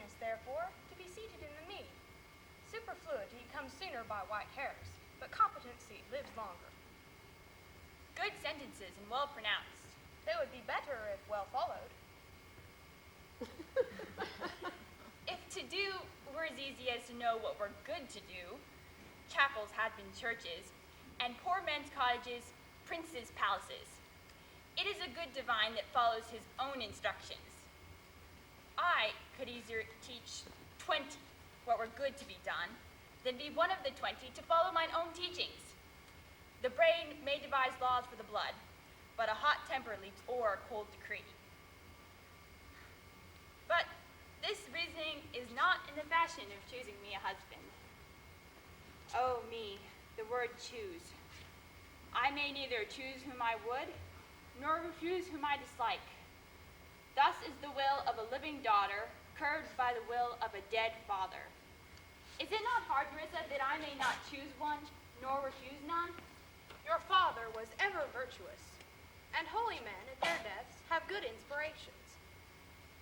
Venice, therefore, to be seated in the mead. Superfluity comes sooner by white hairs, but competency lives longer. Good sentences and well pronounced. They would be better if well followed. If to do were as easy as to know what were good to do, chapels had been churches, and poor men's cottages, princes' palaces. It is a good divine that follows his own instructions. I could easier teach 20 what were good to be done than be one of the 20 to follow mine own teachings. The brain may devise laws for the blood, but a hot temper leaps o'er a cold decree. But this reasoning is not in the fashion of choosing me a husband. Oh me, the word choose. I may neither choose whom I would, nor refuse whom I dislike. Thus is the will of a living daughter curbed by the will of a dead father. Is it not hard, Marissa, that I may not choose one, nor refuse none? Your father was ever virtuous, and holy men at their deaths have good inspirations.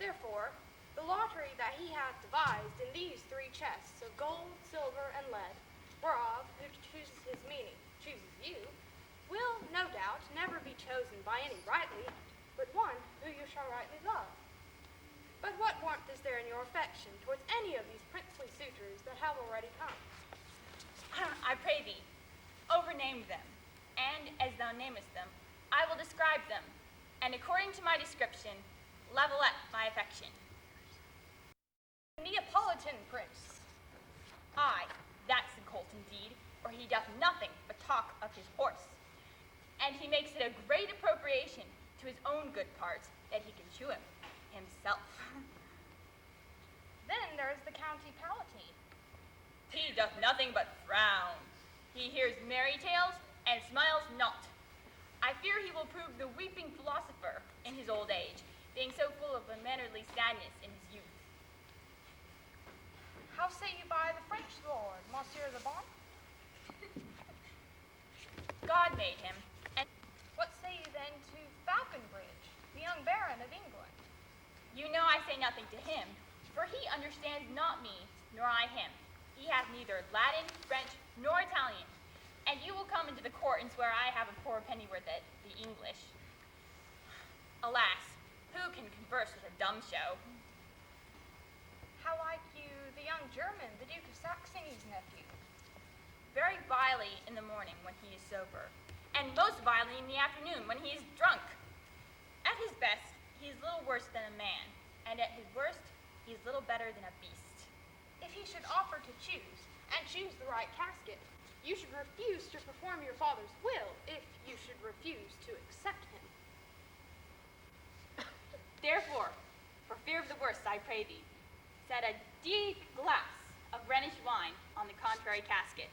Therefore, the lottery that he hath devised in these 3 chests of gold, silver, and lead, whereof who chooses his meaning chooses you, will, no doubt, never be chosen by any rightly, but one who you shall rightly love. But what warmth is there in your affection towards any of these princely suitors that have already come? I pray thee, overname them, and as thou namest them, I will describe them, and according to my description, level up my affection. Neapolitan prince. Aye, that's the colt indeed, for he doth nothing but talk of his horse, and he makes it a great appropriation to his own good parts that he can chew him himself. Then there is the county palatine. He doth nothing but frown. He hears merry tales and smiles not. I fear he will prove the weeping philosopher in his old age, being so full of unmannerly sadness in his youth. How say you by the French lord, Monsieur the Bon? God made him, and what say you then to Falconbridge, the young baron of England? You know I say nothing to him, for he understands not me, nor I him. He hath neither Latin, French, nor Italian, and you will come into the court and swear I have a poor pennyworth at the English. Alas, who can converse with a dumb show? How like you the young German, the Duke of Saxony's nephew? Very vilely in the morning when he is sober, and most vilely in the afternoon when he is drunk. At his best, he is little worse than a man, and at his worst, he is little better than a beast. If he should offer to choose, and choose the right casket, you should refuse to perform your father's will if you should refuse to accept him. Therefore, for fear of the worst, I pray thee, set a deep glass of Rhenish wine on the contrary casket.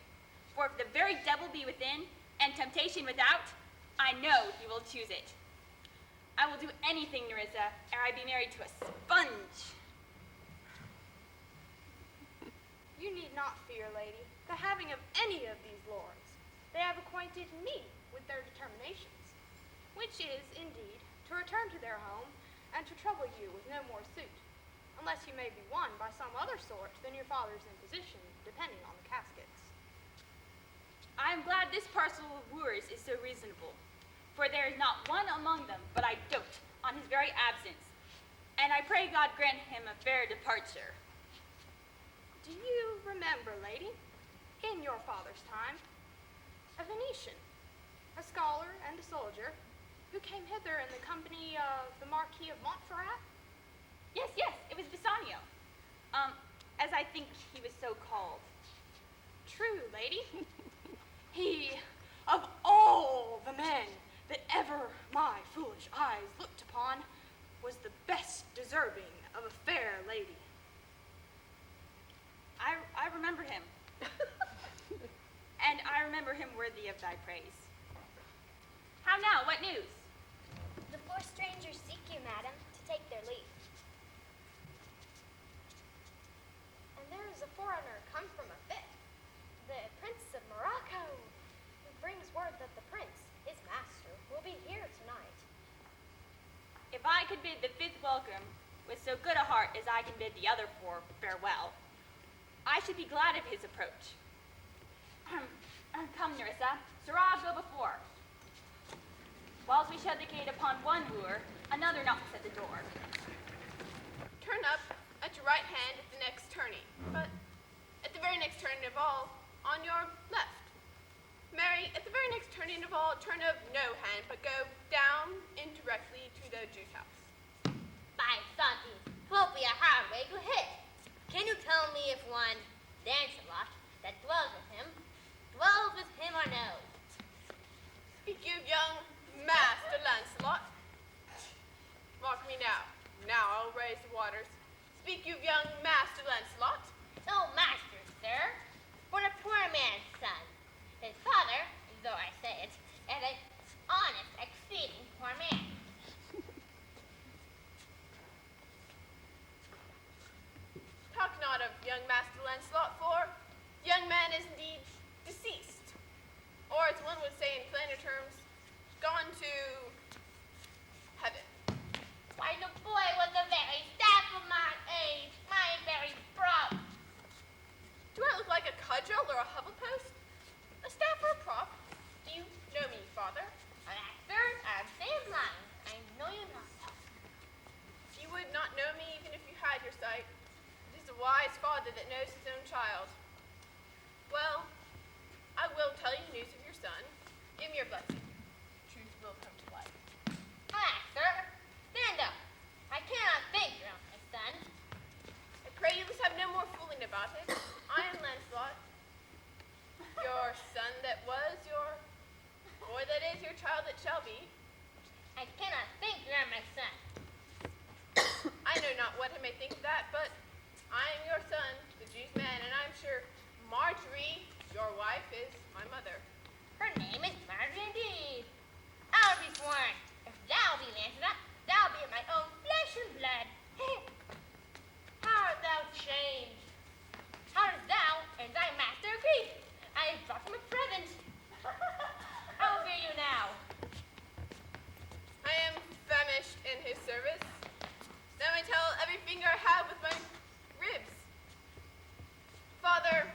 For if the very devil be within, and temptation without, I know he will choose it. I will do anything, Nerissa, ere I be married to a sponge. You need not fear, lady, the having of any of these lords. They have acquainted me with their determinations, which is, indeed, to return to their home and to trouble you with no more suit, unless you may be won by some other sort than your father's imposition, depending on the caskets. I am glad this parcel of wooers is so reasonable, for there is not one among them but I dote on his very absence, and I pray God grant him a fair departure. Do you remember, lady, in your father's time, a Venetian, a scholar and a soldier, who came hither in the company of the Marquis of Montferrat? Yes, it was Bassanio. As I think he was so called. True, lady. He, of all the men that ever my foolish eyes looked upon, was the best deserving of a fair lady. I remember him. And I remember him worthy of thy praise. How now, what news? The 4 strangers seek you, madam, to take their leave. And there is a foreigner come from a 5th, the Prince of Morocco, who brings word that the prince, his master, will be here tonight. If I could bid the 5th welcome, with so good a heart as I can bid the other four farewell, I should be glad of his approach. Come, Nerissa, Sirrah, go before. Whilst we shut the gate upon one wooer, another knocks at the door. Turn up at your right hand at the next turning, but at the very next turning of all, on your left. Mary, at the very next turning of all, turn of no hand, but go down indirectly to the Jute house. By Santi, 'twill be a hard way to hit. Can you tell me if one Lancelot that dwells with him or no? Speak you, young Master Lancelot. Mark me now. Now I'll raise the waters. Speak you, young Master Lancelot. No master, sir, but a poor man's son. His father, though I say it, is an honest, exceeding poor man. Talk not of young Master Lancelot, for young man is indeed deceased, or as one would say in plainer terms, gone to heaven. Why, the boy was the very staff of my age, my very bro. Do I look like a cudgel or a hovel post? A staff or a prop? Do you know me, father? Alas, sir, I'm same line. I know you not. You would not know me even if you had your sight. It is a wise father that knows his own child. Well, I will tell you news of your son. Give me your blessing. Truth will come to light. Alas, sir, stand up. I cannot think you're my son. I pray you let's have no more fooling about it. I am Lancelot. Your son that was, your boy that is, your child that shall be. I cannot think you're my son. I know not what I may think of that, but I am your son, the Jew's man, and I'm sure Marjorie, your wife, is my mother. Her name is Marjorie indeed. I'll be sworn, if thou be Lancelot, thou be my own flesh and blood. How art thou changed? How dost thou and thy master agree? I have brought him a present. How be you now? I am famished in his service. Now I tell every finger I have with my ribs. Father,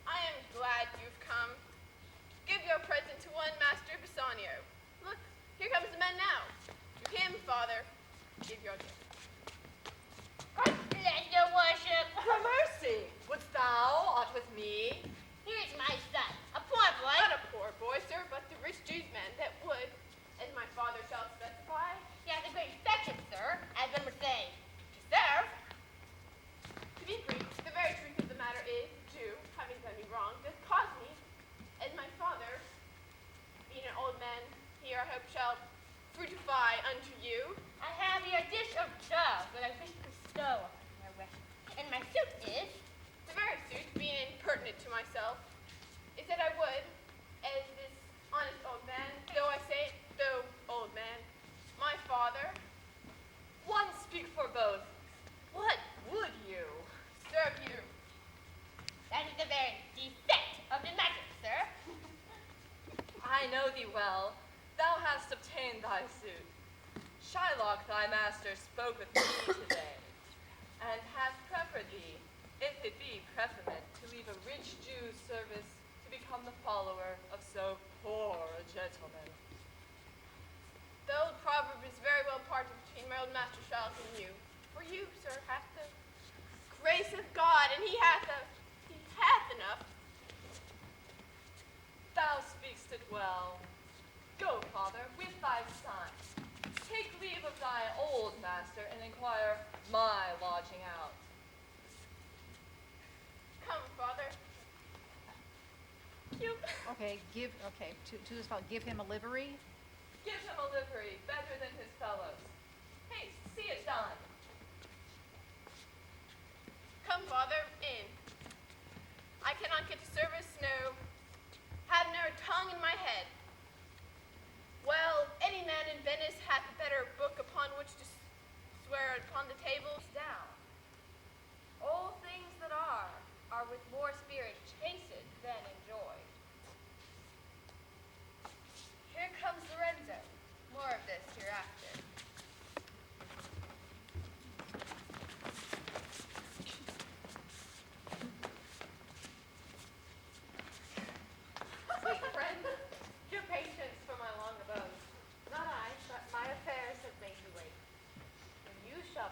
I am glad you've come. Give your present to one Master Bassanio. Look, here comes the man now. To him, Father, give your gift. God bless your worship. For mercy, wouldst thou aught with me? Here's my son, a poor boy. Not a poor boy, sir, but the rich Jew's man that would, as my father shall specify. He has a great affection, sir, as one would say, to serve. To be brief, the very truth of the matter is, Jew, having done me wrong, does cause me, as my father, being an old man, here I hope shall fruitify unto you. I have here a dish of dove that I wish to bestow upon your wish. And my suit is, The very suit, being impertinent to myself, is that I would, as this honest old man, though I say it, though old man, my father, One speak for both. What would you? serve you. that is the very defect of the matter, sir. I know thee well. Thou hast obtained thy suit. Shylock, thy master, spoke with me today, and hath preferred thee, if it be preferment, to leave a rich Jew's service to become the follower of so poor a gentleman. The old proverb is very well parted between my old master Charles and you. For you, sir, hath the grace of God, and he hath enough. Thou speakst it well. Go, father, with thy son. Take leave of thy old master and inquire my lodging out. Come, father. You. Okay, to this fellow, give him a livery. Give him a livery better than his fellows. Haste, see it done. Come, father, in. I cannot get to service, no, have no tongue in my head. Well, any man in Venice hath a better book upon which to swear upon the tables down. All things that are with more spirit chased than enjoyed. Here comes Lorenzo. More of this hereafter.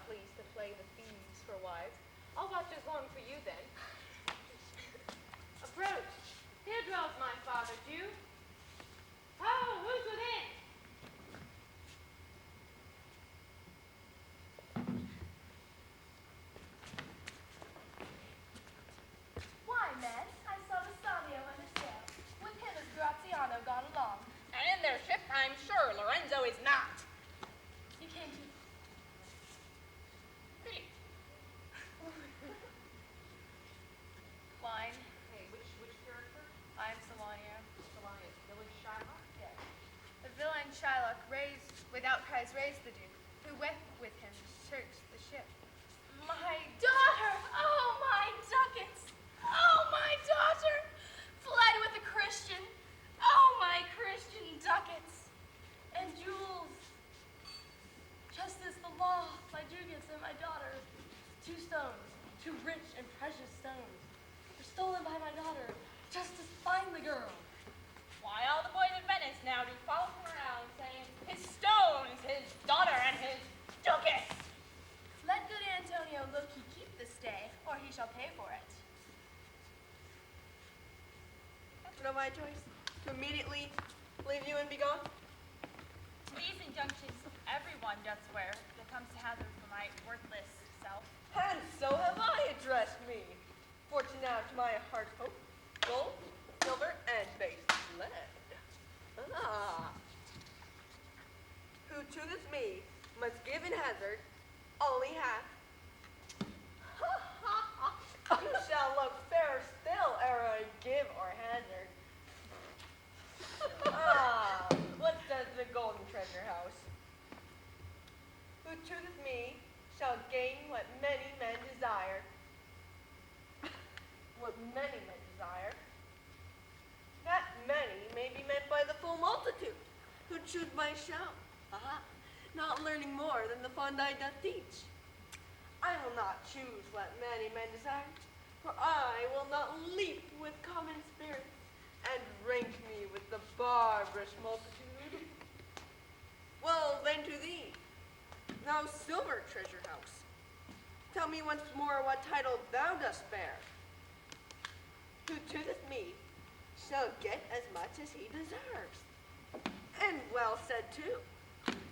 pleased to play the thieves for wives. I'll watch as long for you then. Approach. Here dwells my father, Jew. Ho, who's within? Why, men, I saw Bassanio under sail. With him has Graziano gone along. And in their ship, I'm sure Lorenzo is not. You came to... Really? Wine. Hey, which character? I'm Salonio. Elias, Village Shylock? Yes. The villain Shylock with outcries raised the Duke, who went with him to search the ship. My daughter! Oh, my ducats! Oh, my daughter! Fled with a Christian! Oh, my Christian ducats! And jewels! Just as the law, my ducats and my daughter. 2 stones, 2 rich and precious stones, were stolen by my daughter, just to find the girl. Why, all the boys in Venice now do follow him around, saying, his stones, his daughter, and his ducats. Let good Antonio look he keep the stay, or he shall pay for it. No my choice? To immediately leave you and be gone? These injunctions everyone doth swear that comes to hazard for my worthless self. And so have I addressed me. Fortune now to my heart's hope, gold, silver, and base lead. Ah. Who chooseth me must give in hazard all he hath. You shall look fair still ere I give or hazard. Ah, what says the golden treasure house? Who chooseth me shall gain what many men desire. What many men desire? That many may be meant by the full multitude, who choose my show. Aha, not learning more than the fond eye doth teach. I will not choose what many men desire, for I will not leap with common spirits and rank me with the barbarous multitude. Well, then to thee, thou silver treasure house, tell me once more what title thou dost bear. Who chooseth me shall get as much as he deserves. And well said too.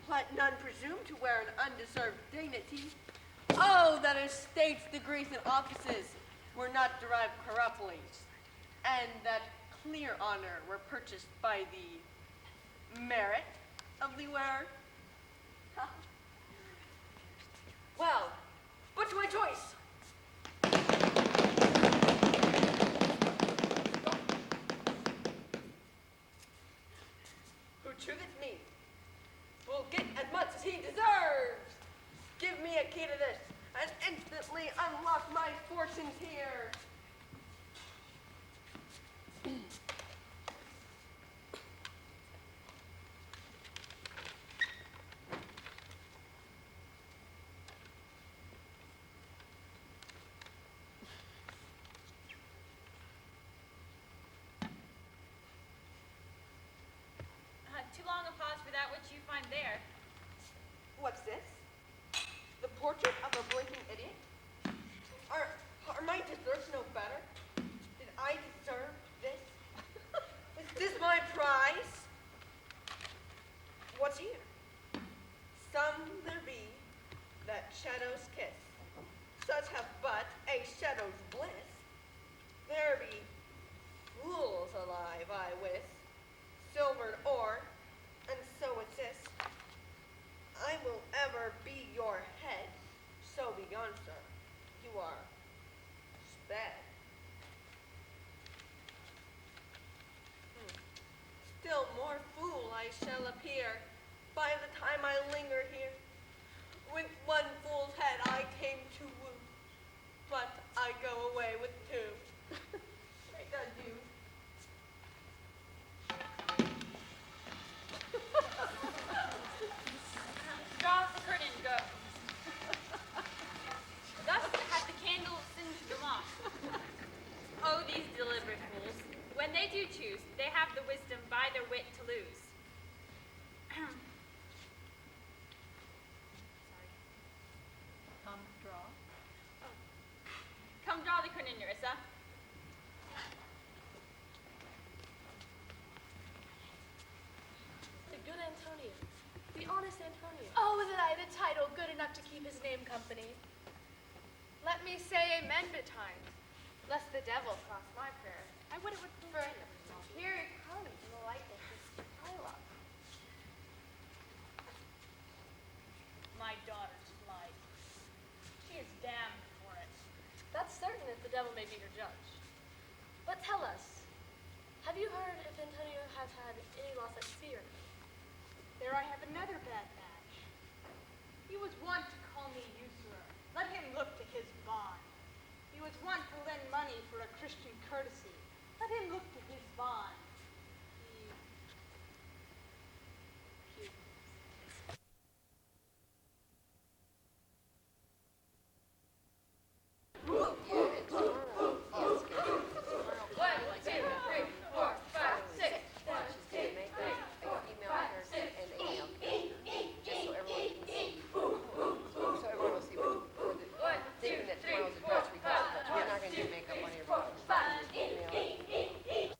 Let none presume to wear an undeserved dignity. Oh, that estates, degrees, and offices were not derived corruptly, and that clear honor were purchased by the merit of the wearer. Well, but to my choice. Who chooseth me will get as much as he deserves. Give me a key to this, and instantly unlock my fortunes here. Too long a pause for that which you find there. What's this? The portrait of a blinking idiot? Are my deserts no better? Did I deserve this? Is this my prize? What's here? Some there be that shadows kiss. Such have but a shadow's bliss. There be fools alive, I wis, silvered ore, and so it's this. I will ever be your head, so be gone, sir. You are sped. Still more fool I shall appear by the time I linger here. With one fool's head I came to woo, but I go away with 2. Take adieu. Draw the curtain, go. Thus hath the candle singed the moth. Oh, these deliberate fools. When they do choose, they have the wisdom by their wit to lose. the honest Antonio. Oh, that I had a title good enough to keep his name company. Let me say amen betimes, lest the devil cross my prayer. I would it would For here it comes in the likeness of Shylock. My daughter's flight. She is damned for it. That's certain if the devil may be her judge. But tell us, have you heard if Antonio has had any loss at sea or not? There I have another bad match. He was wont to call me usurer. Let him look to his bond. He was wont to lend money for a Christian courtesy. Let him look to his bond. He One, two, three, 4, 5, 6. She's gonna make a email address and a email calendar, just so everyone can see. So everyone will see what thinking that tomorrow's address because we're not gonna do makeup on your email.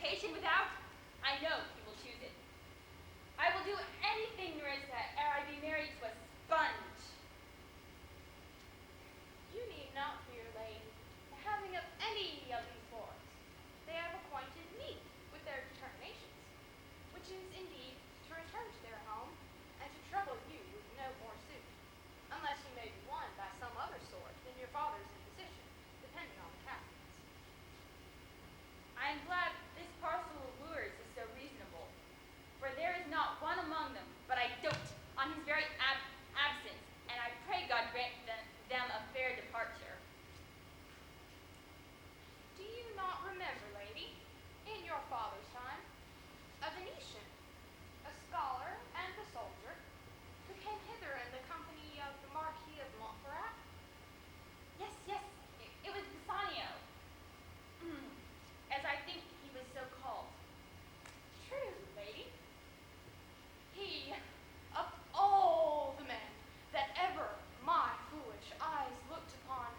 habitation without, I know he will choose it. I will do anything, Nerissa, ere I be married to a sponge. You need not fear, lady, the having of any of these lords. They have acquainted me with their determinations, which is indeed to return to their home and to trouble you with no more suit, unless you may be won by some other sort than your father's imposition, depending on the Catholics. I am glad this parcel of lures is so reasonable, for there is not one among them but I dote on his very absence, and I pray God grant them a fair departure. Do you not remember, lady, in your father's time, a Venetian, a scholar and a soldier, who came hither in the company of the Marquis of Montferrat? Yes, yes, it was Bassanio. As I think he was so called. True, lady. He, of all the men that ever my foolish eyes looked upon,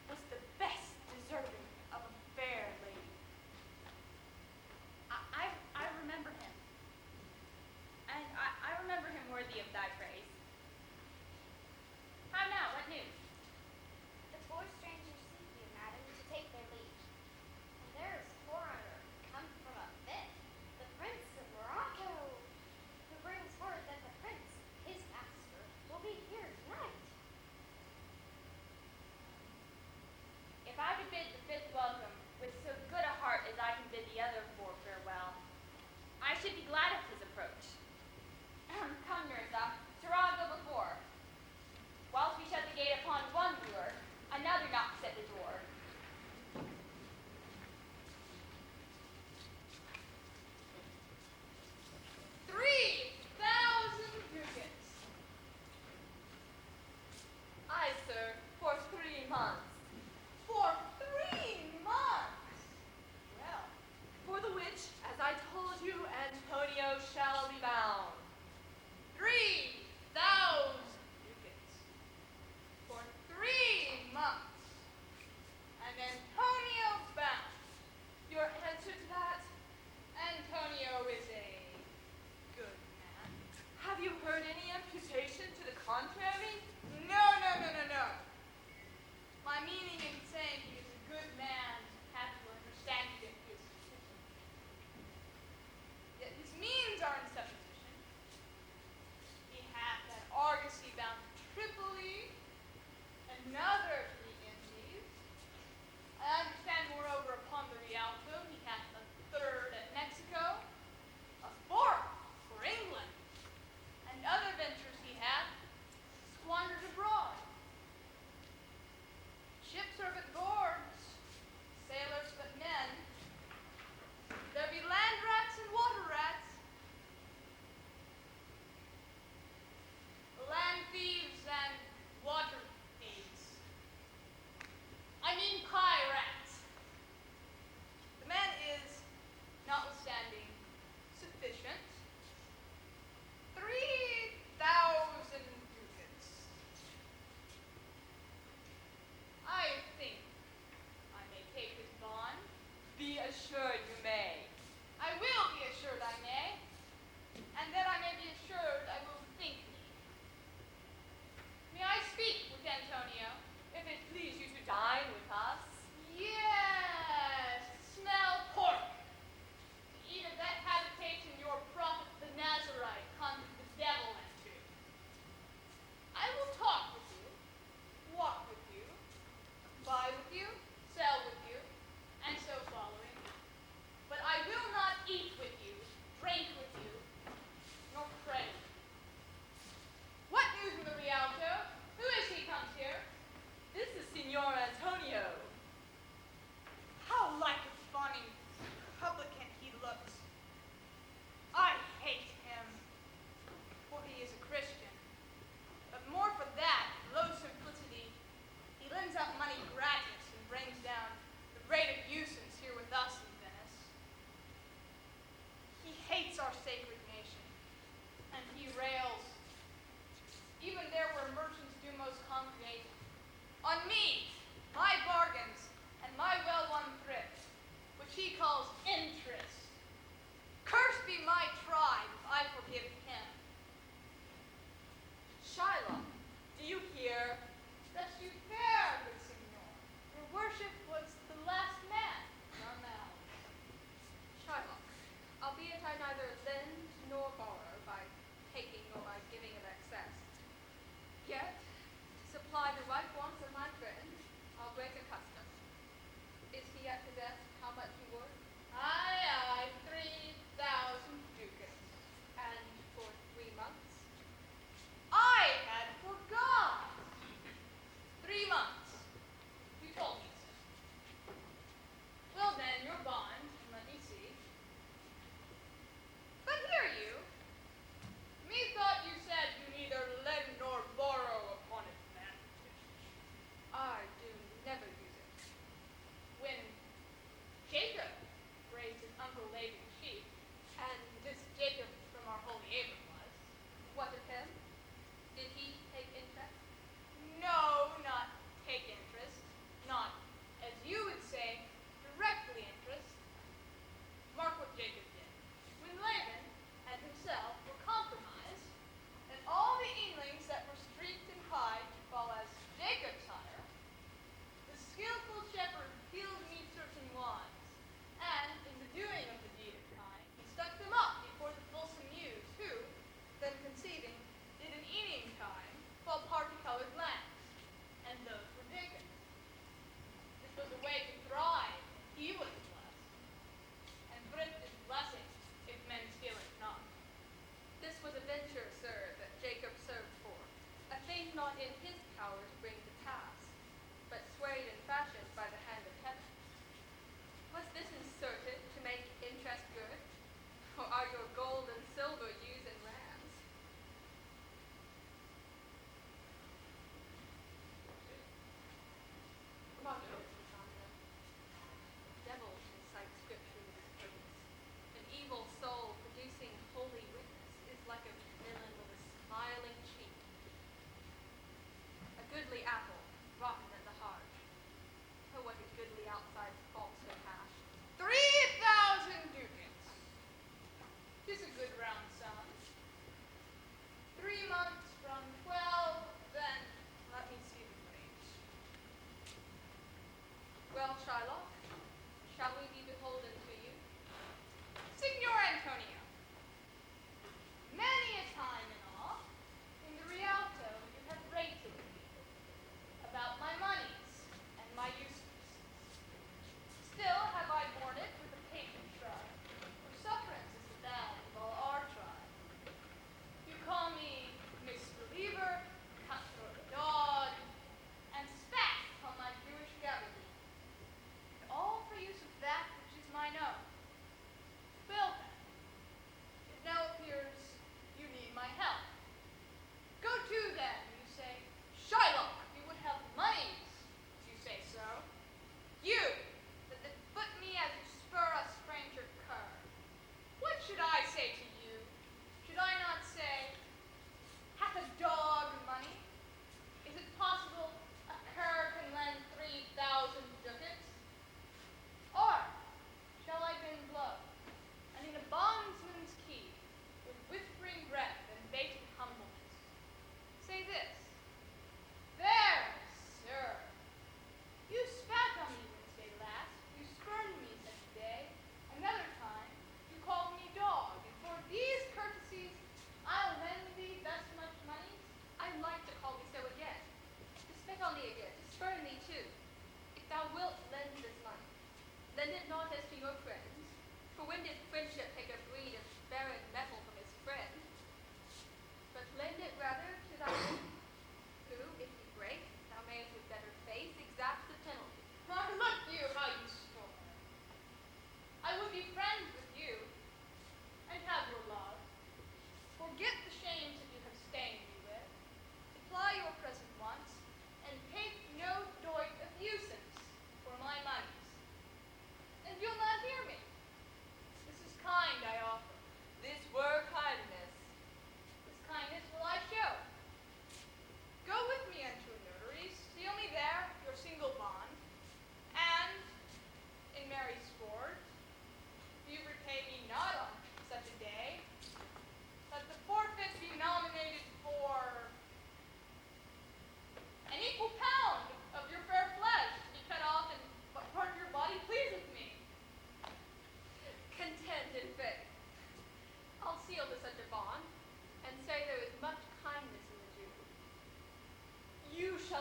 was the best deserving of a fair lady. I remember him. And I remember him worthy of thy praise. How now, what news? The four strangers seek you, madam, to take their leave. And there is a foreigner come from a fifth, the Prince of Morocco, who brings word that the prince, his master, will be here tonight. If I could bid the fifth welcome with so good a heart as I can bid the other four farewell, I should be glad of his approach. Come, Nerissa,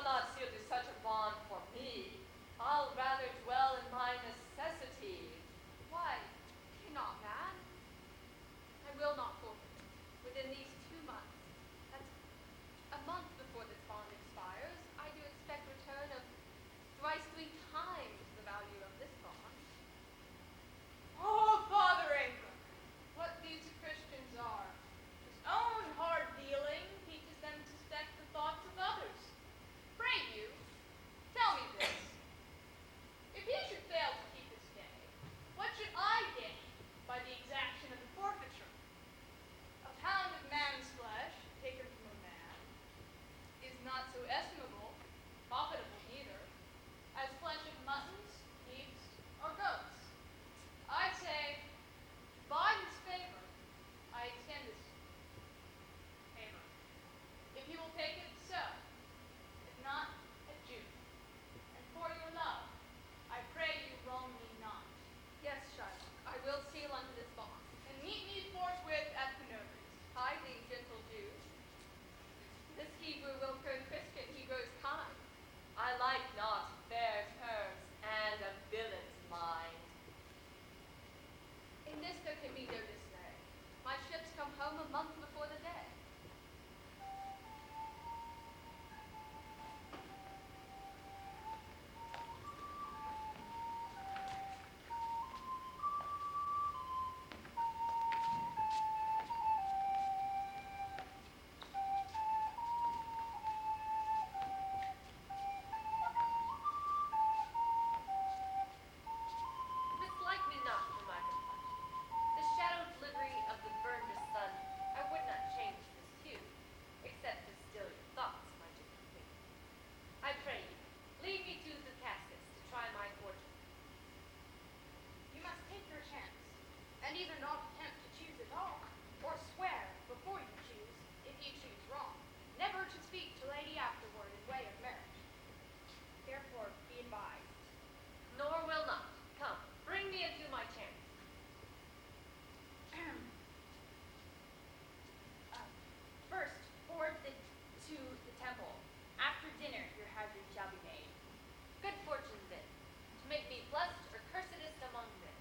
not seal to such a bond for me. I'll rather dwell in my necessity. Why, cannot, man. I will not forfeit it. Within these 2 months, that's a month before this bond expires, I do expect return of thrice 3 times the value of this bond. Oh, Father Abraham, what these Christians are. His own hard dealing teaches them to suspect the thoughts of others. Pray you, tell me this. If he should fail to keep his day, what should I gain by the exaction of the forfeiture? A pound of man's flesh, taken from a man, is not so estimable, profitable neither, as flesh of muttons, beefs, or goats. I say, by his favor, I extend this favor. If he will take it, so. If not, adieu. And for your love, I pray you wrong me not. Yes, Shylock, I will seal unto this bond. And meet me forthwith at the notary's. Hide thee, gentle Jew. This Hebrew will turn Christian, he grows kind. I like not fair terms and a villain's mind. In this there can be no dismay. My ships come home a month before the day. Mislike me not for my complexion. The shadowed livery of the burned sun, I would not change this hue, except to still your thoughts, my gentle queen. I pray you, lead me to the casket to try my fortune. You must take your chance, and either not attempt to choose at all, or swear before you choose, if you choose wrong, never to speak to lady afterward in way of marriage. Therefore be advised. Nor will not. Come, bring me into my chamber. First, forward to the temple. After dinner, your hazard shall be made. Good fortune then, to make me blessed or cursedest among men.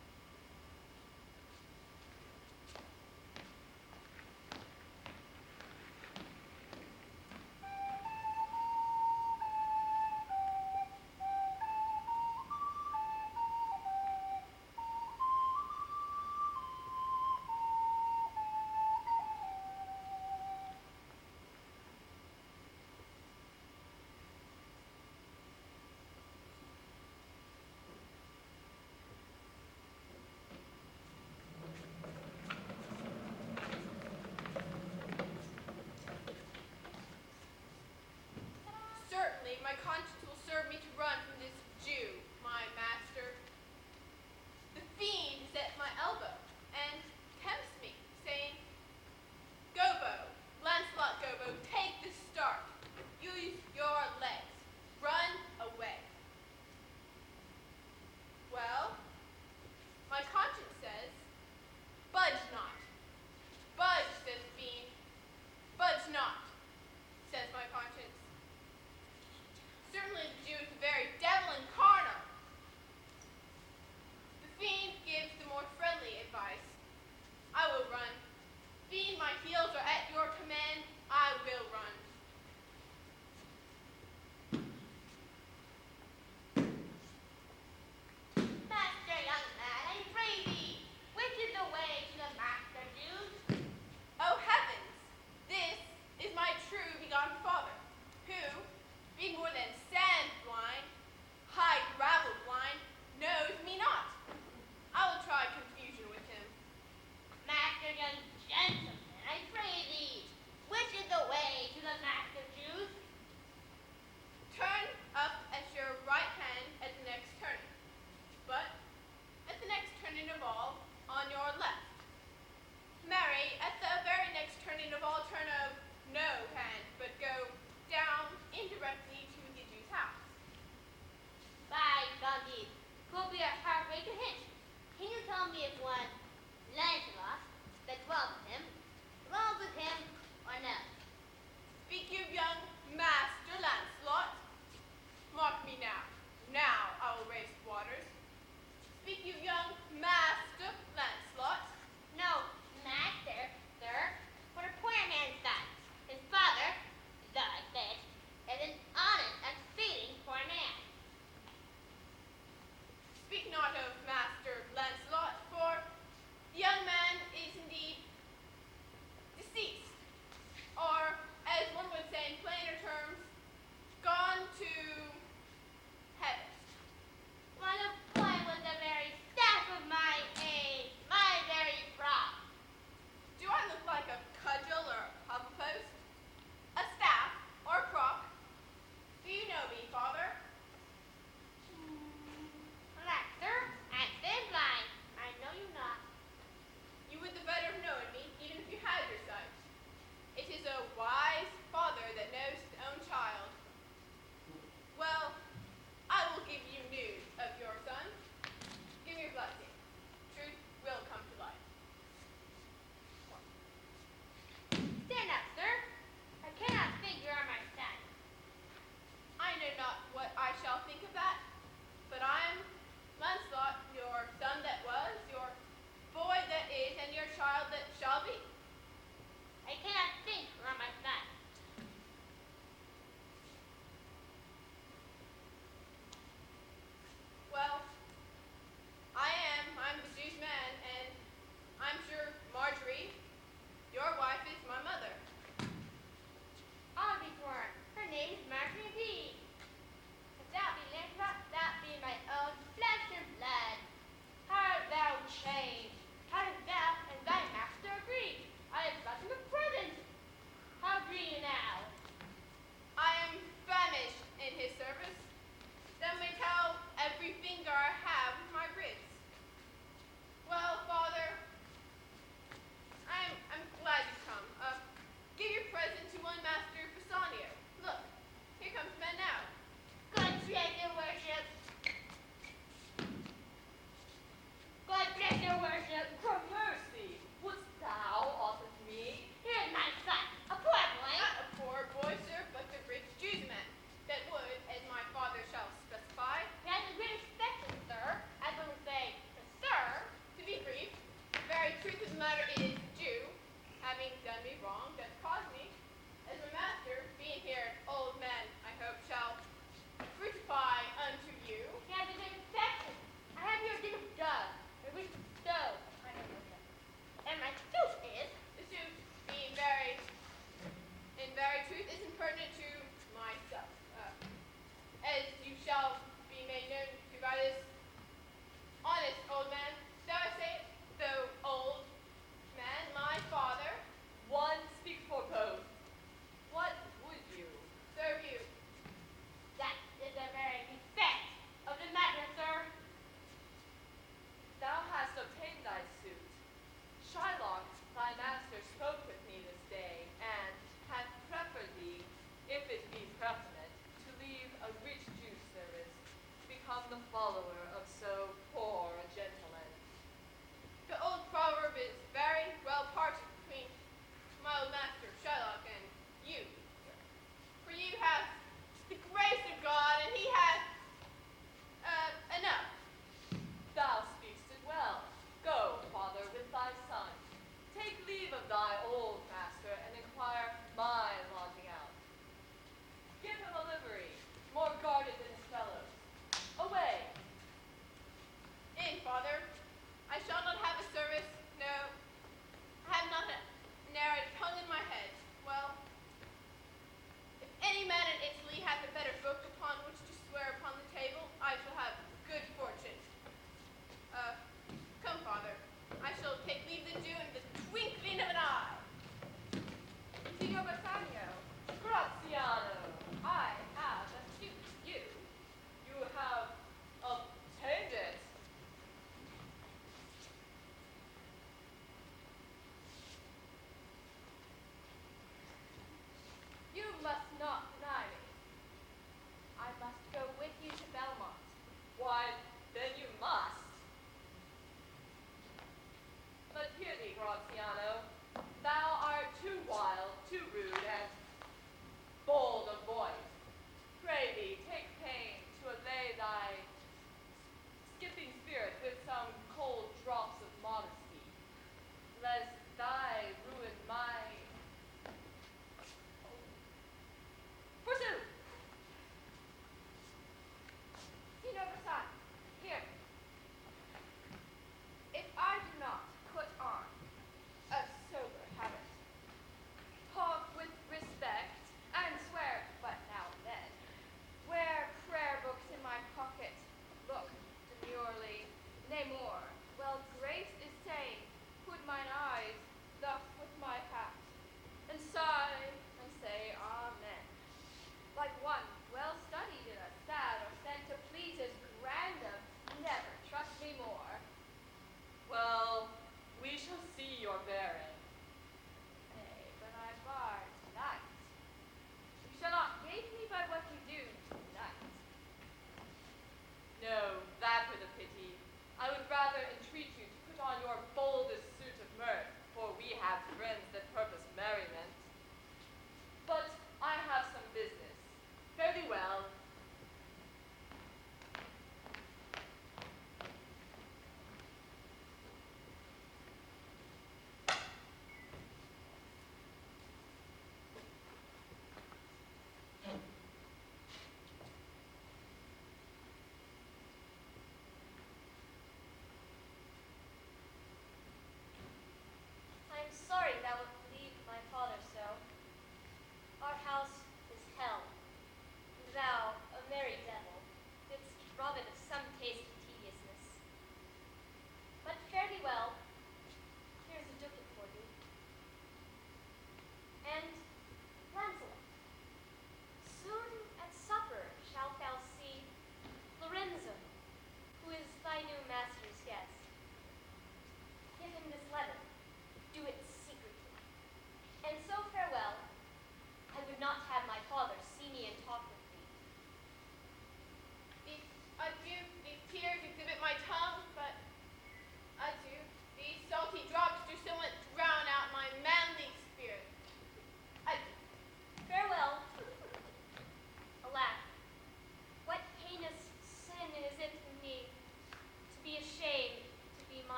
Certainly, my conscience will serve me to run from this Jew, my master. The fiend is at my elbow, and tempts me, saying, Gobbo, Lancelot Gobbo, take the start. Use your legs. Run away. Well, my conscience says, budge not. Budge, says the fiend. Budge not, says my conscience. Certainly the Jew is the very devil incarnate. The fiend gives the more friendly advice. I will run. Fiend, my heels are at your command. I will run. Master, young man, I pray thee, which is the way to the master Jews? Oh heavens! This is my true begotten father, who, being more than sand blind,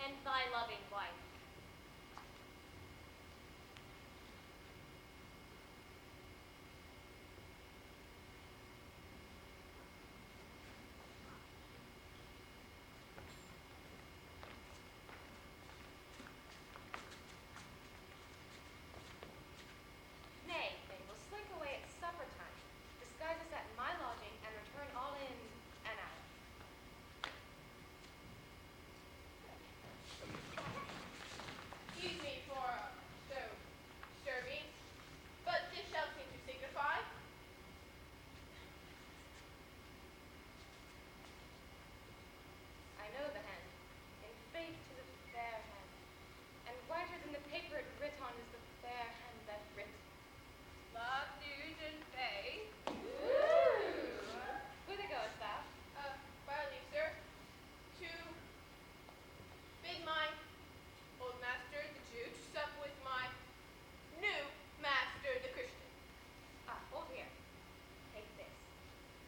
and thy loving wife. Nay, they will slink away at supper time, disguise us at my lodging, and return all in an hour. Excuse me for so disturbing, but this shall seem to signify. I know the hand. In faith 'tis a fair hand. And whiter than the paper it writ on is the fair hand that writ. Love news and fay. Whither goest thou? By leave, sir, to bid my old master, the Jew, to sup with my new master, the Christian. Ah, hold here. Take this.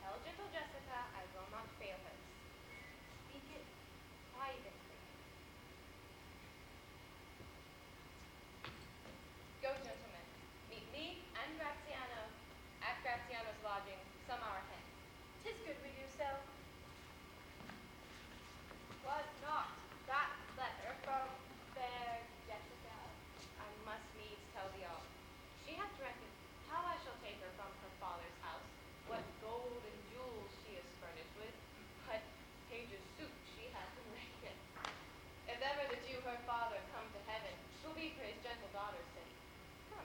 Tell gentle Jessica I will not fail her. Speak it privately. Go, gentlemen. Meet me and Graziano at Graziano's lodging some hour hence. 'Tis good we do so. Was not that letter from fair Jessica? I must needs tell thee all. She hath directed how I shall take her from her father's house, what gold and jewels she is furnished with, what page's suit she hath in readiness. If ever the Jew her father come to heaven, 'twill be for his gentle daughter's sake. Come,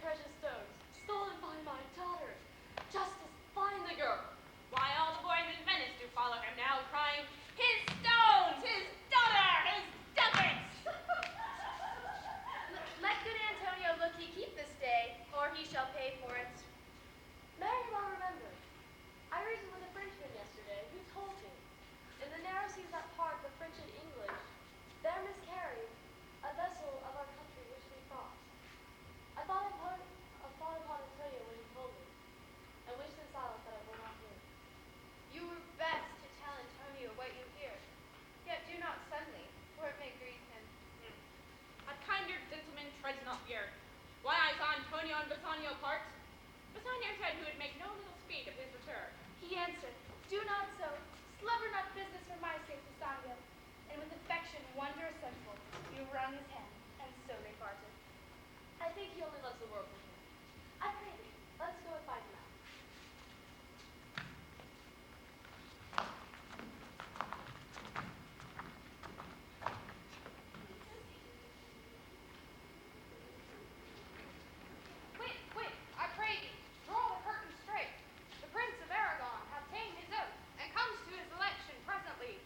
precious stones, stolen by my daughter. Justice, find the girl. Why all the boys in Venice do follow him now, crying, his stones, his daughter, his ducats! Let good Antonio look he keep this day, or he shall pay for it. Mary well remembered. I reasoned with a Frenchman yesterday, who told me, in the narrow seas that part the French and English, there miscarried a vessel of our country which we fought. I thought upon Antonio when he told me, and wished in silence that I will not hear. You were best to tell Antonio what you hear, yet do not suddenly, for it may grieve him. A kinder gentleman treads not here. Why I saw Antonio and Bassanio part. Bassanio said he would make no little speed of his return. He answered, do not so, slubber not business for my sake, Bassanio. And with affection wondrous simple, you wrung his hand, and so they parted. I think he only loves the world for him. I pray thee, let us go and find him out. Quick, quick, I pray thee, draw the curtain straight. The Prince of Aragon hath ta'en his oath, and comes to his election presently.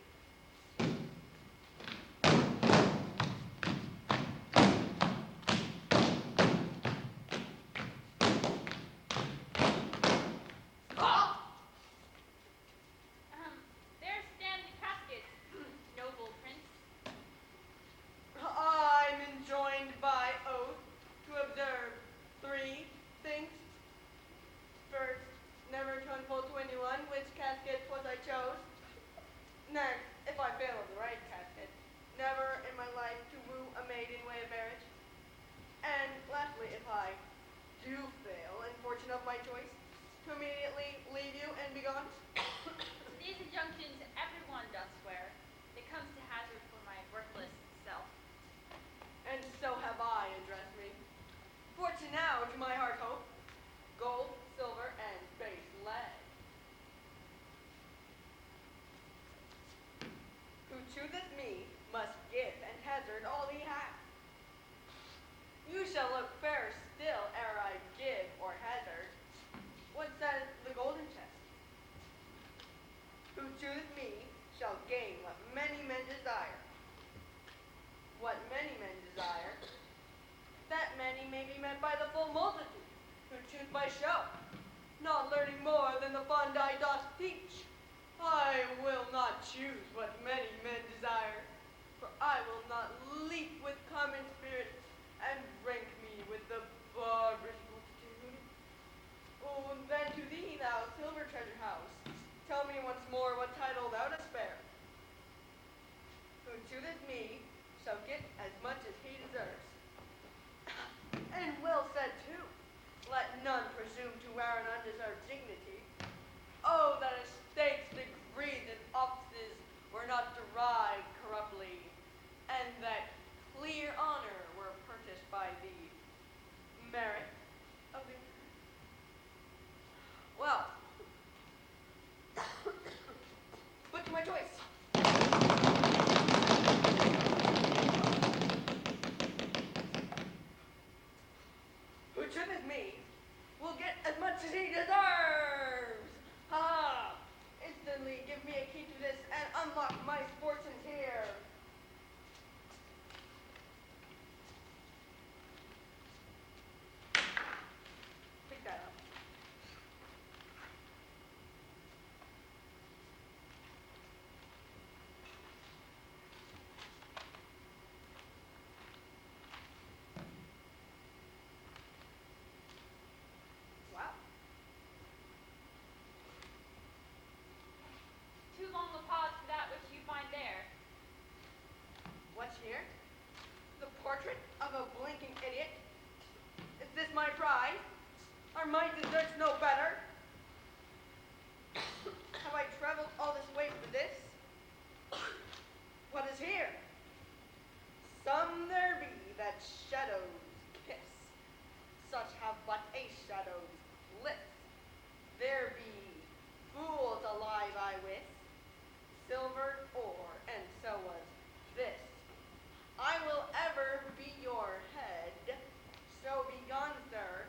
There stand the caskets, noble prince. I'm enjoined by oath to observe 3 things. First, never to unfold to anyone which casket 'twas I chose. Next, if I fail of the right casket, never in my life to woo a maid in way of marriage. And lastly, if I do fail in fortune of my choice, to immediately leave you and be gone. To these injunctions everyone doth swear, that comes to hazard for my worthless self. And so have I addressed me. Fortune now to my heart hope, gold, silver, and base lead. Who chooseth me must give and hazard all he hath. You shall look fairer still ere I give or hazard. What says the golden chest? Who chooseth me shall gain what many men desire. What many men desire, that many may be met by the full multitude, who choose by show, not learning more than the fond eye doth teach. I will not choose what many men desire, for I will not leap with common spirit and rank me with the barbarous multitude. Oh, then to thee, thou silver treasure house, tell me once more what title thou dost bear. Who chooseth me shall get as much as he deserves. And well said too. Let none presume to wear an undeserved dignity. Oh, that estates, degrees, and offices were not derived corruptly, and that clear honor were purchased by the merit of the. Well, but to my choice. Who chooseth me will get as much as he deserves. Ha! Instantly give me a key to this and unlock my fortunes here. Pick that up. Wow. Too long a pause for that which you find there. What's here? The portrait of a blinking idiot? Is this my prize? Are my deserts no better? Have I traveled all this way for this? What is here? Some there be that shadows kiss. Such have but a shadow's bliss. There be fools alive I wis, silver ore, and so was this. I will ever be your head, so be gone, sir,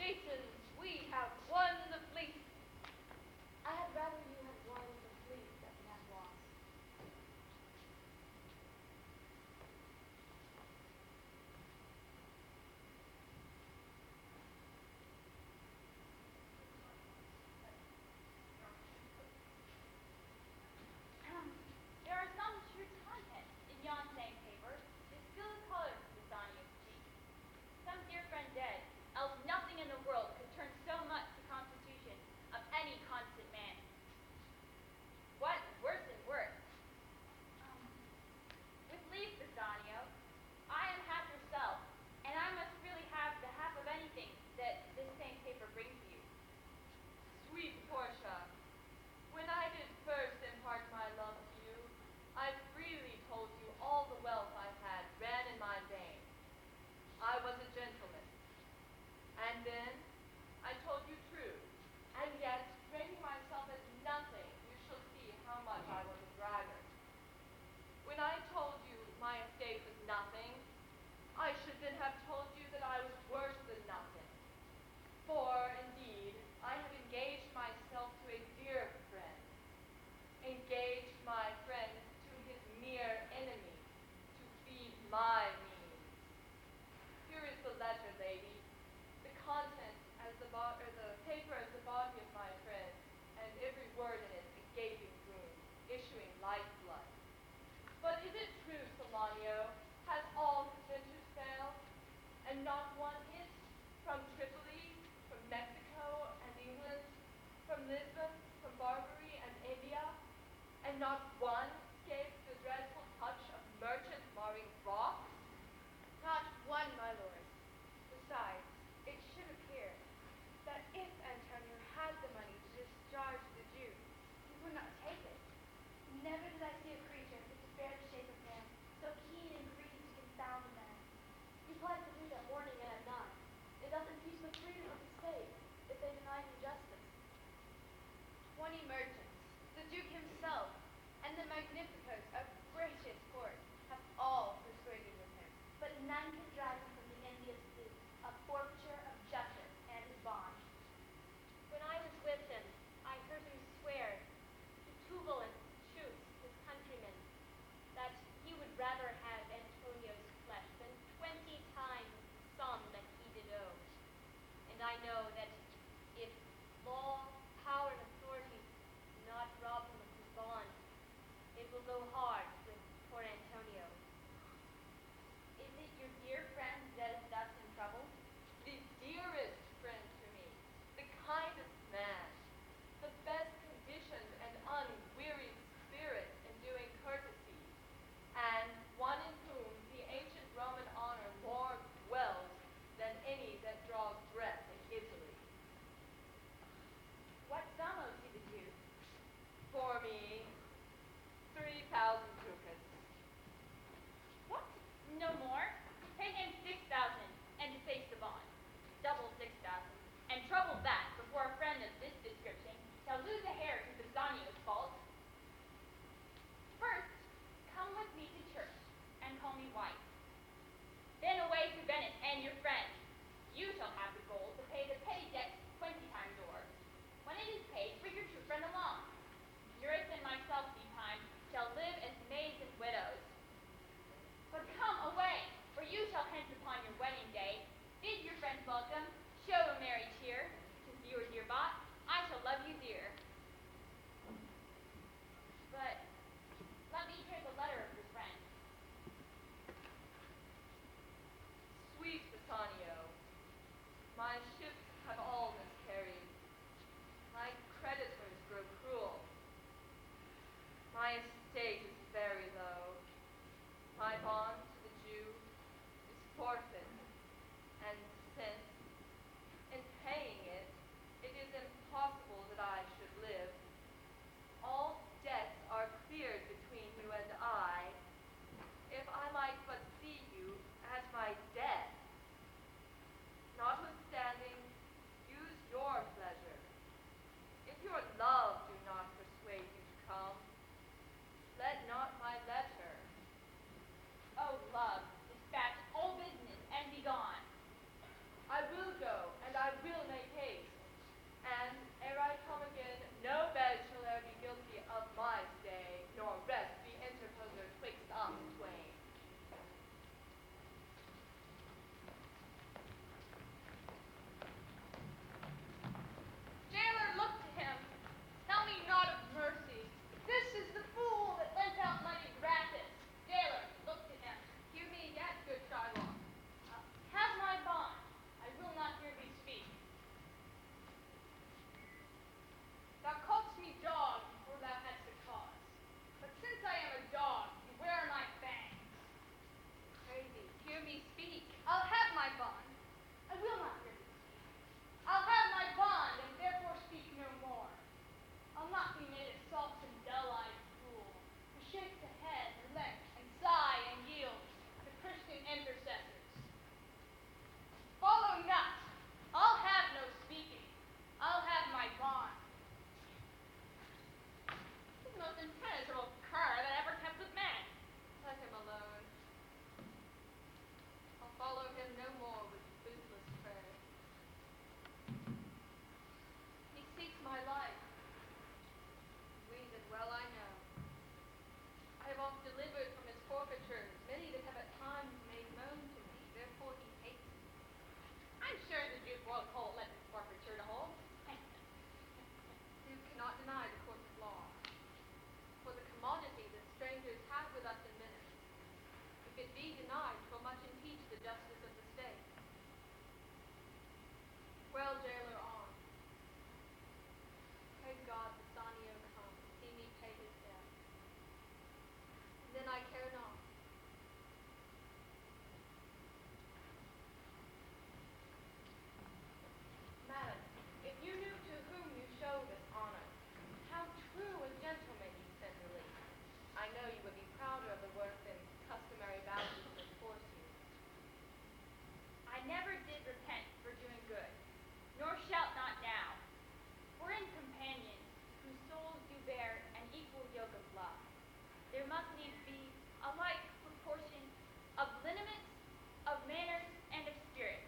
Congratulations, we have won the fleece. I had rather you had won the fleece than had lost. There are some true content in yon same paper. It still colors the Bassanio's cheek. Some dear friend dead, else nothing in the world could turn so much the constitution of any constant man. What worse and worse? With leave, Bassanio, I am half yourself, and I must really have the half of anything that this same paper brings you. Sweet Portia, when I did first impart my love to you, I freely told you all the wealth I had ran in my veins. I was a gentleman. And then I told you true, and yet, ranking myself as nothing, you shall see how much I was a braggart. When I told you my estate was nothing, I should then have told you that I was worse than nothing. For, indeed, I have engaged myself to a dear friend, engaged my friend to his mere enemy, to feed my means. Here is the letter, lady, the content as the paper as the body of my friend, and every word in it a gaping wound, issuing lifeblood. But is it true, Salanio, has all his ventures failed, and not one hit from Tripoli, from Mexico and England, from Lisbon, from Barbary and India, and not one escaped the dreadful touch of merchant marring rocks? Not one, my lord. Besides, it should appear that if Antonio had the money to discharge the Jew, he would not take it. Never did I see a creature who could bear the shape of man, so keen and greedy to confound a man. He plied the Duke at morning and at night, and doth impeach the freedom of the state, if they deny him justice. 20 merchants, the Duke himself, and the Magnificos of gracious court have all persuaded with him. But none could drive him from the envious Duke, a forfeiture of justice and his bond. When I was with him, I heard him swear to Tubal and Chus, his countrymen, that he would rather have Antonio's flesh than 20 times the sum that he did owe. And I know that if law, power, and authority do not rob him of his bond, it will go hard with poor Antonio. Is it your dear friend that is thus in trouble? The dearest friend to me, the kindest man, the best conditioned and unwearied spirit in doing courtesy, and one in whom the ancient Roman honor more dwells than any that draws breath in Italy. What sum owes he the Jew? For me, 3,000 ducats. What? No more? Pay him 6,000 and deface the bond. Double 6,000, and trouble that before a friend of this description shall lose a hair to Bassanio's fault. First, come with me to church and call me wife. Then away to Venice and your friend. You shall have the gold to pay the petty debt 20 times o'er. When it is paid, bring your true friend along. Eurus and myself meantime shall live as maids and widows. But come away, for you shall hence upon your wedding day bid your friends welcome, show a merry cheer. Since you are dear bought, I shall love you dear. But let me hear the letter of your friend. Sweet Bassanio, my ships have all miscarried. My creditors grow cruel. My estate is very low. My bond to the Jew is forfeit, and since, in paying it, it is impossible that I should live, all debts are cleared between you and I, if I might but see you at my death. Notwithstanding, use your pleasure. If your love do not persuade you to come, let never did repent for doing good, nor shalt not now. For in companions whose souls do bear an equal yoke of love, there must needs be a like proportion of lineaments, of manners, and of spirit,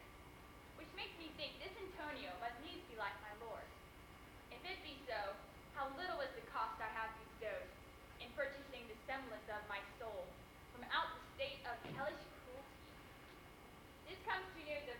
which makes me think this Antonio must needs be like my lord. If it be so, how little is the cost I have bestowed in purchasing the semblance of my soul from out the state of hellish cruelty. This comes to near the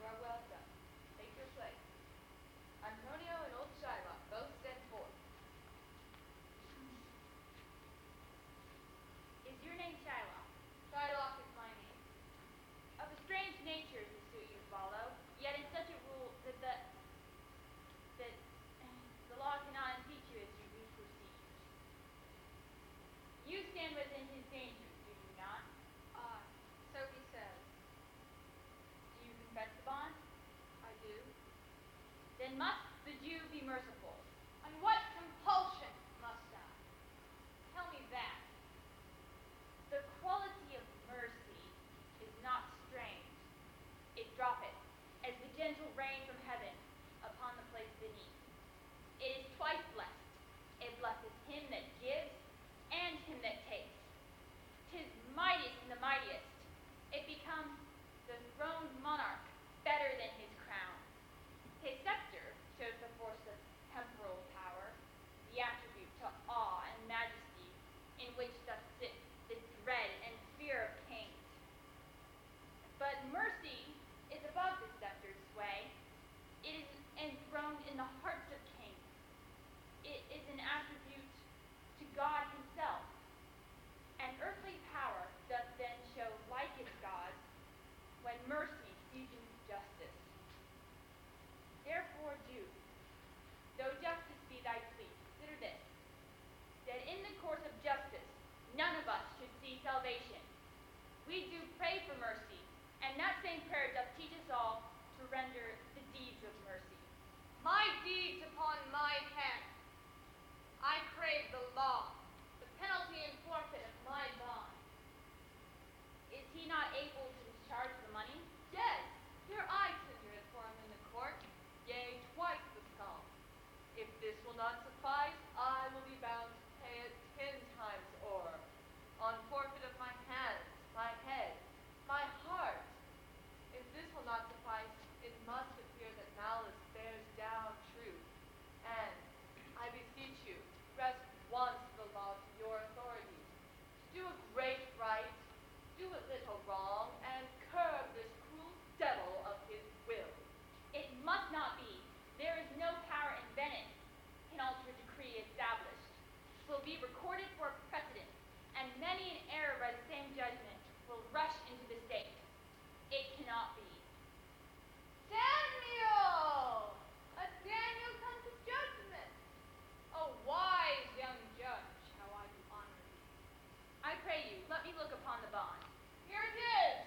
are welcome. Take your place. Antonio and old Shylock both stand forth. Is your name Shylock? Shylock is my name. Of a strange nature is the suit you follow, yet in such a rule that the law cannot impeach you as you do proceed. You stand within his dangers, do you not? So he says. Do you confess the bond? I do. Then must the Jew be merciful. On what compulsion must I? Tell me that. The quality of mercy is not strange. It droppeth, as the gentle rain from heaven, upon the place beneath. It is twice blessed. It blesseth him that gives and him that takes. 'Tis mightiest in the mightiest. It becomes the throned monarch better than his crown. His scepter shows the force of temporal power, the attribute to awe and majesty, in which doth sit the dread and fear of kings. But mercy is above the scepter's sway. It is enthroned in the hearts of kings. It is an attribute to God himself. And earthly power doth then show like its gods when mercy seasons justice. Therefore do, though justice be thy plea, consider this, that in the course of justice none of us should see salvation. We do pray for mercy, and that same prayer doth teach us all to render the deeds of mercy. My deeds upon my head. I crave the law, the penalty and forfeit of my bond. Is he not able to discharge the money? Yes, here I tender it for him in the court, yea, twice the sum. If this will not suffice, I will be bound to pay it 10 times o'er, on forfeit of my hands, my head, my heart. If this will not suffice, it must appear that malice bears down truth. And, I beseech you, rest once the law to your authority. Do a great right, do a little wrong, and curb this cruel devil of his will. It must not be. There is no power in Venice can alter a decree established. Will be recorded for precedent, and many an error by the same judgment will rush into the state. It cannot be. Daniel! A Daniel come to judgment. A wise young judge, how I do honor thee. I pray you, let me look upon the bond. Here it is.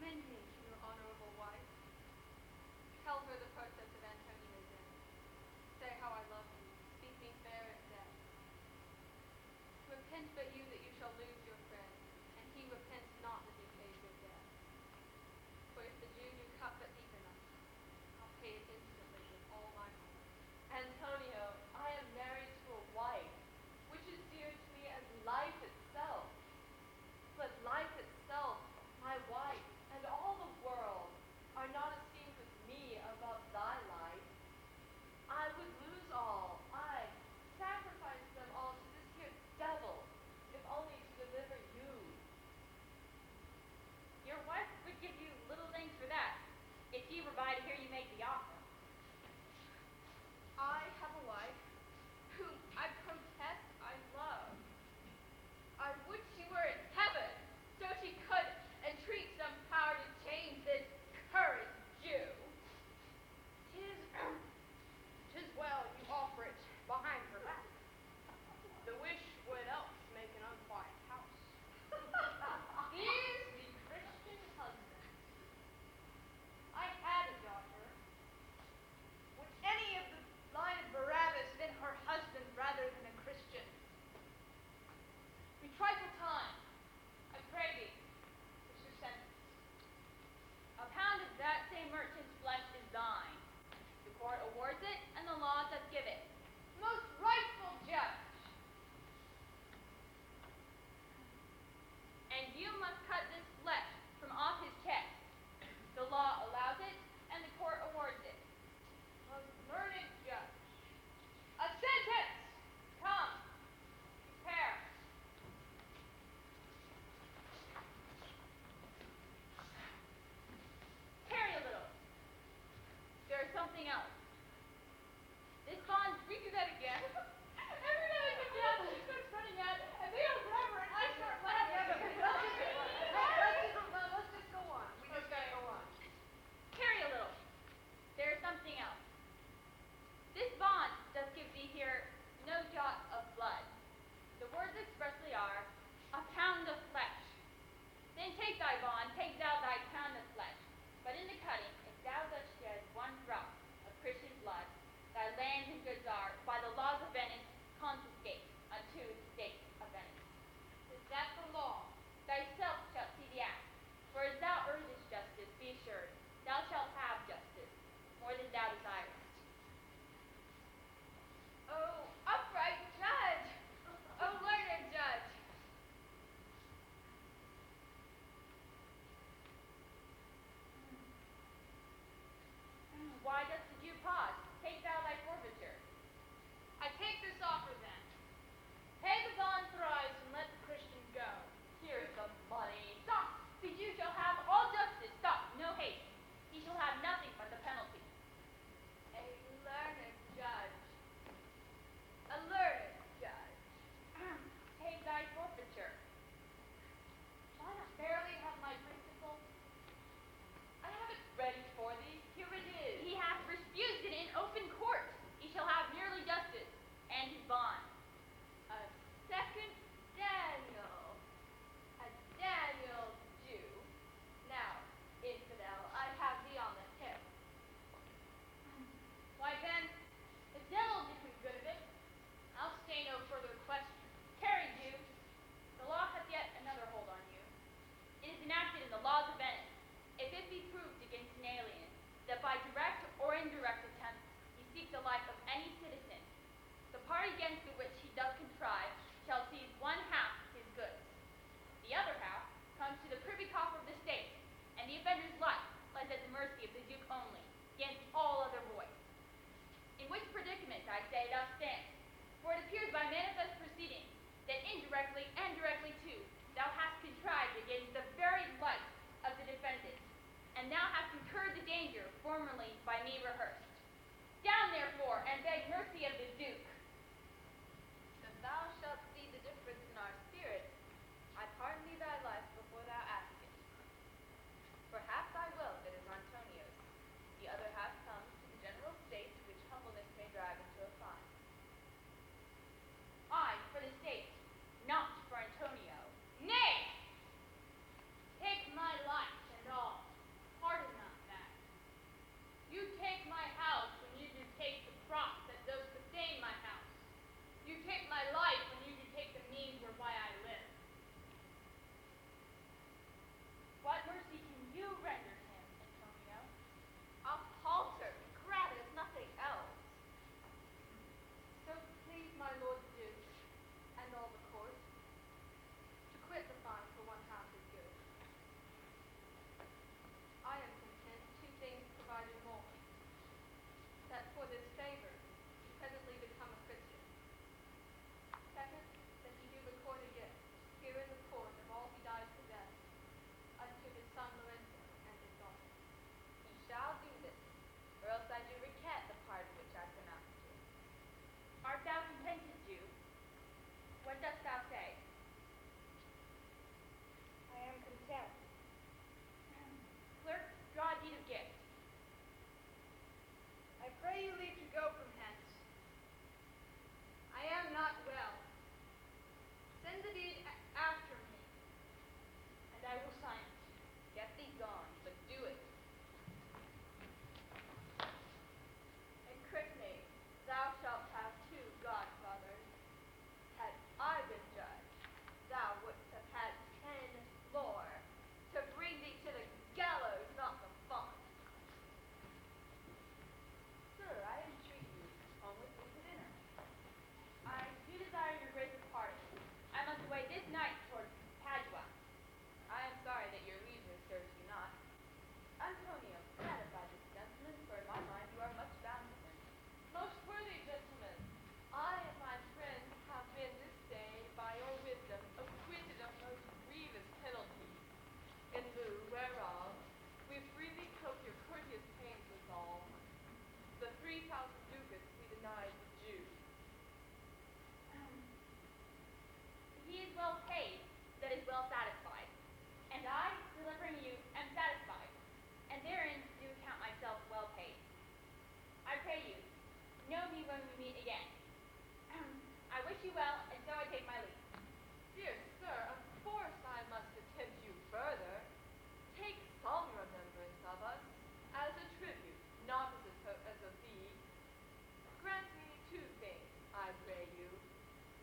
commend me to your honorable wife. Tell her the process of Antonio's end. Say how I love you. Speak me fair at death. Repent but you that you shall lose your friend, and he repents not that he pays your debt. For if the Jew you cut but deep enough, I'll pay it instantly with all my heart. Antonio, I am married to a wife, which is dear to me as life itself. But life itself, my wife, and all the world are not esteemed with me above thy life. I would lose all, I sacrifice them all to this here devil, if only to deliver you. Your wife would give you little thanks for that, if he were by to hear you make the offer. I have a wife whom I protest I love. I would she were in heaven, so she could entreat some power to change this current Jew. Tis well you offer it behind her back. The wish would else make an unquiet house. Here's the Christian husband. I had a daughter. Would any of the line of Barabbas been her husband rather than a Christian? We trifle time. I pray thee, what's your sentence? A pound of that same merchant's flesh is thine. The court awards it, and the law doth give it. Most rightful judge. And you must cut this flesh from off his chest. The law allows it, and the court awards it. Most learned judge. A sentence! Come, prepare. Carry a little. There is something else. This bond, We do that again. Every time I come down, she starts running out, and they don't grab her, and I start laughing. Let's just go on. We just gotta go on. carry a little. There is something else. This bond doth give thee here no jot of blood. The words expressly are, a pound of flesh. Then take thy bond, take thou thy pound of flesh. But in the cutting, if thou dost shed one drop of Christian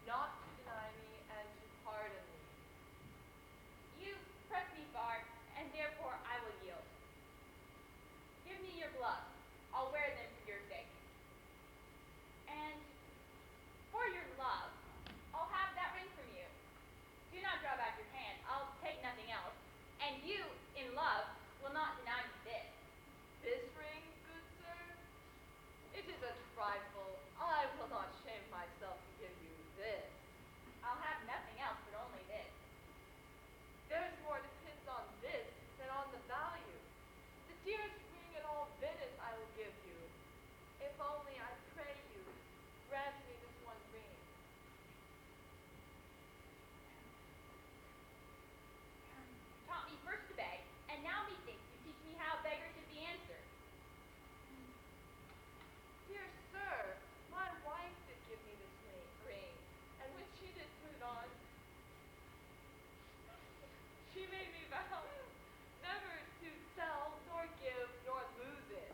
not to deny me and to pardon me. You press me far, and therefore I will yield. Give me your gloves. I'll wear them for your sake. And for your love, I'll have that ring from you. Do not draw back your hand. I'll take nothing else. And you, in love, will not deny me this. This ring, good sir? It is a trifle. I will not shame myself to give you this. I'll have nothing else but only this. There's more depends on this than on the value. The dearest ring in all Venice I will give you. If only, I pray you, grant me this one ring. You taught me first to beg, and now methinks you teach me how beggars should be answered. Dear sir, my wife did give me this ring, and when she did put it on, she made me vow never to sell, nor give, nor lose it.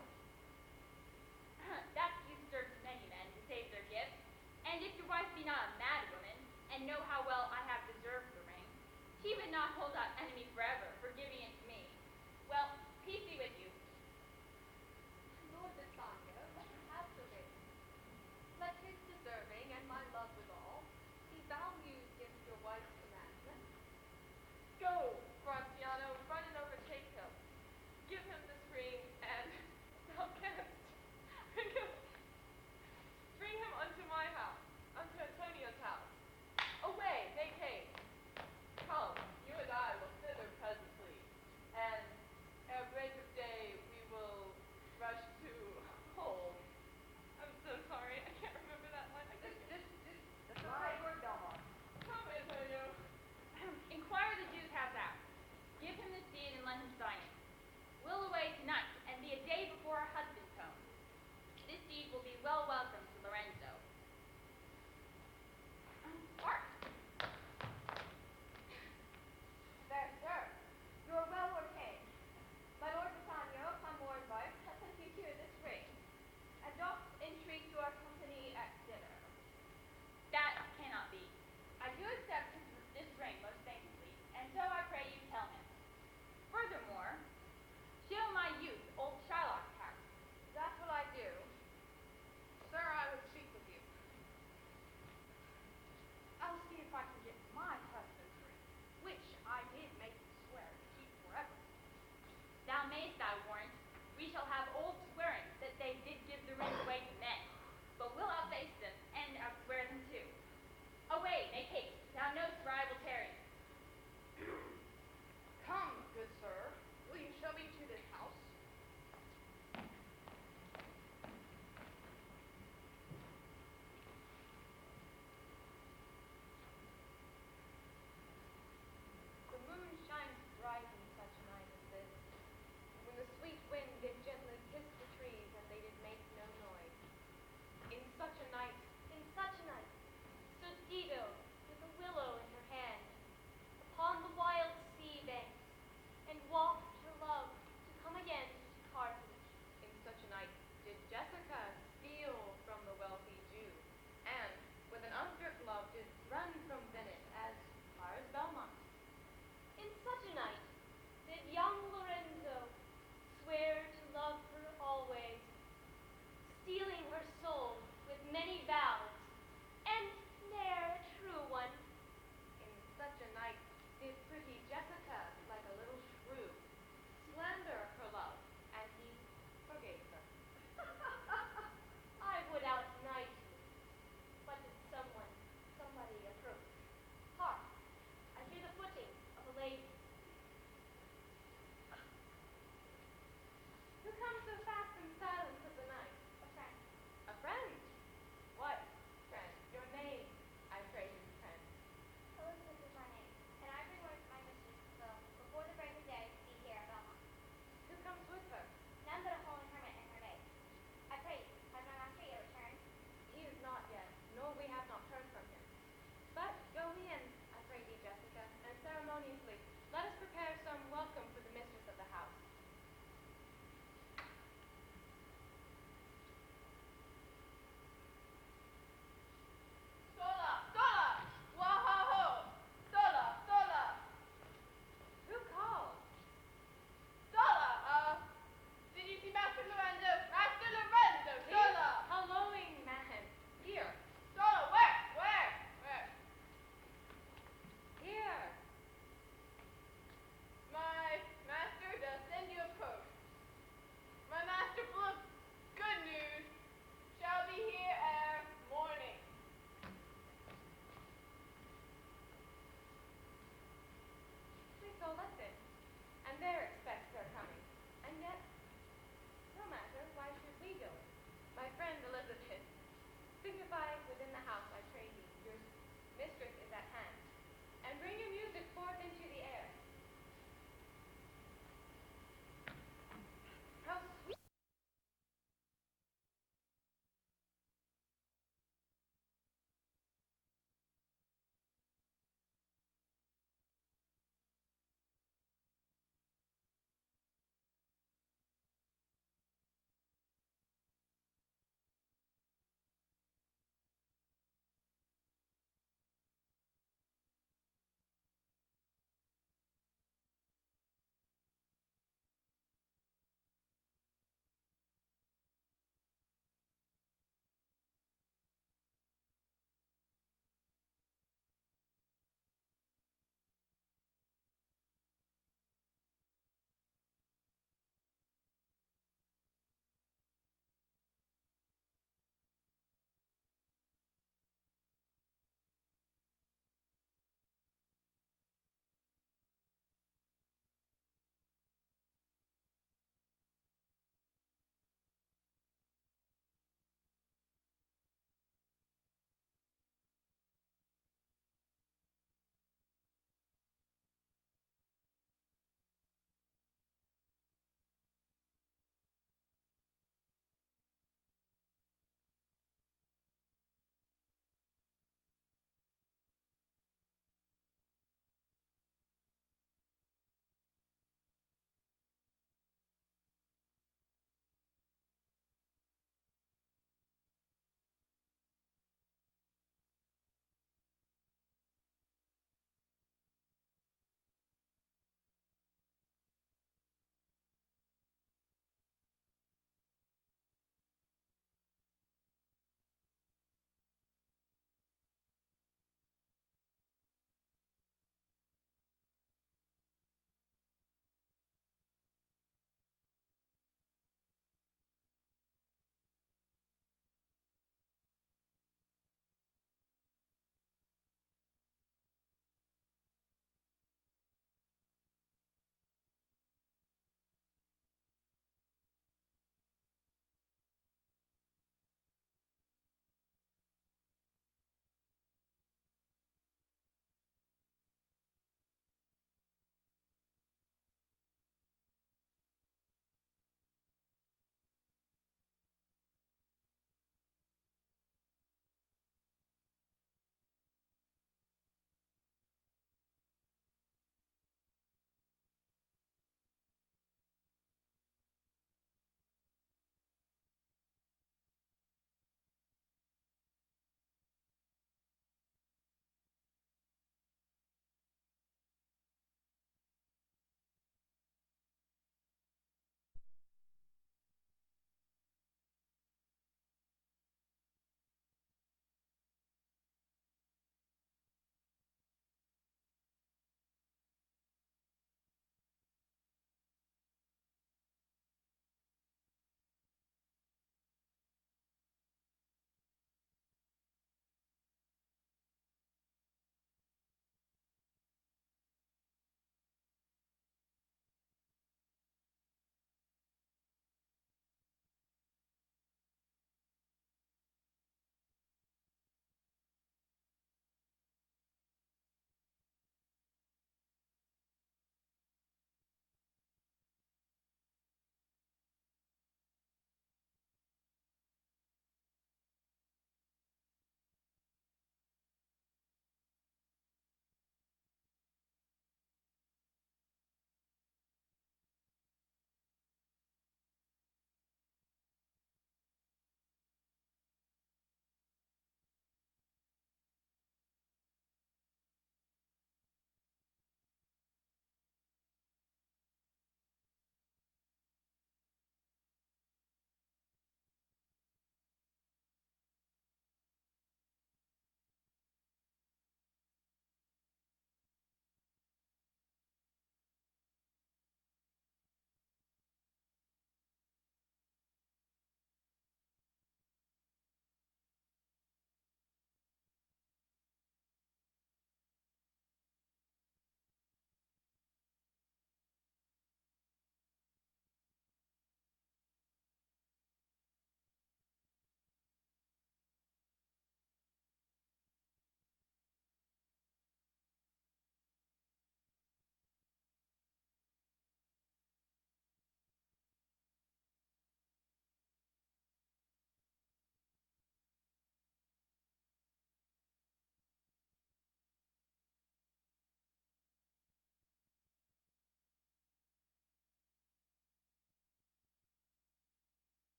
That use serves many men to save their gifts. And if your wife be not a mad woman, and know how well I have deserved the ring, she would not hold out enemy forever for giving it